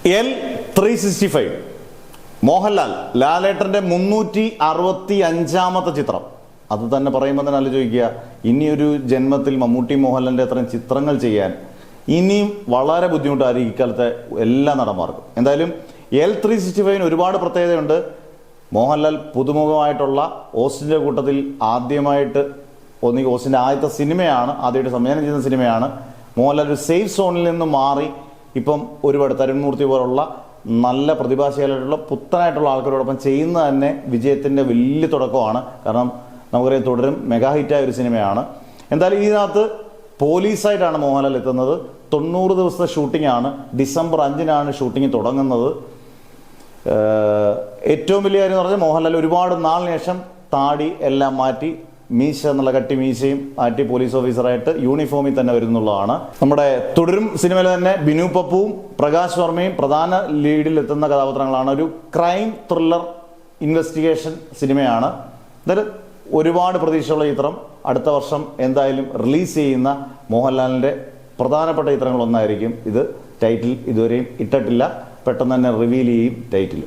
L365 Mohanlal ലാലേട്ടന്റെ 365ാമത്തെ ചിത്രം. അത് തന്നെ പറയുമ്പോൾ തന്നെ ആലോചിക്കുക, ഇനിയൊരു ജന്മത്തിൽ മമ്മൂട്ടി മോഹൻലാലിന്റെ അത്രയും ചിത്രങ്ങൾ ചെയ്യാൻ ഇനിയും വളരെ ബുദ്ധിമുട്ടായിരിക്കും ഇക്കാലത്തെ എല്ലാ നടന്മാർക്കും. എന്തായാലും L365 ഒരുപാട് പ്രത്യേകതയുണ്ട്. മോഹൻലാൽ പുതുമുഖമായിട്ടുള്ള ഓസ്റ്റിന്റെ കൂട്ടത്തിൽ ആദ്യമായിട്ട് ഓസ്റ്റിന്റെ ആദ്യത്തെ സിനിമയാണ്, ആദ്യമായിട്ട് സംവിധാനം ചെയ്യുന്ന സിനിമയാണ്. മോഹൻലാൽ ഒരു സേഫ് സോണിൽ നിന്ന് മാറി ഇപ്പം ഒരുപാട് തരുൺമൂർത്തി പോലുള്ള നല്ല പ്രതിഭാശാലിയായിട്ടുള്ള പുത്തനായിട്ടുള്ള ആൾക്കാരോടൊപ്പം ചെയ്യുന്ന തന്നെ വിജയത്തിന്റെ വലിയ തുടക്കമാണ്. കാരണം നമുക്കറിയാം തുടരും മെഗാ ഹിറ്റായ ഒരു സിനിമയാണ്. എന്തായാലും ഇതിനകത്ത് പോലീസായിട്ടാണ് മോഹൻലാൽ എത്തുന്നത്. 90 ദിവസത്തെ ഷൂട്ടിംഗ് ആണ്. ഡിസംബർ 5-നാണ് ഷൂട്ടിംഗ് തുടങ്ങുന്നത്. ഏറ്റവും വലിയ കാര്യം എന്ന് പറഞ്ഞാൽ മോഹൻലാൽ ഒരുപാട് നാളിന് ശേഷം താടി എല്ലാം മാറ്റി മീശ എന്നുള്ള കട്ടി മീശയും മാറ്റി പോലീസ് ഓഫീസറായിട്ട് യൂണിഫോമിൽ തന്നെ വരുന്നുള്ളതാണ്. നമ്മുടെ തുടരും സിനിമയിൽ തന്നെ ബിനു പപ്പുവും പ്രകാശ് വർമ്മയും പ്രധാന ലീഡിൽ എത്തുന്ന കഥാപാത്രങ്ങളാണ്. ഒരു ക്രൈം ത്രില്ലർ ഇൻവെസ്റ്റിഗേഷൻ സിനിമയാണ്. എന്തായാലും ഒരുപാട് പ്രതീക്ഷയുള്ള ചിത്രം. അടുത്ത വർഷം എന്തായാലും റിലീസ് ചെയ്യുന്ന മോഹൻലാലിന്റെ പ്രധാനപ്പെട്ട ചിത്രങ്ങളൊന്നായിരിക്കും ഇത്. ടൈറ്റിൽ ഇതുവരെയും ഇട്ടിട്ടില്ല, പെട്ടെന്ന് തന്നെ റിവീൽ ചെയ്യും ടൈറ്റിൽ.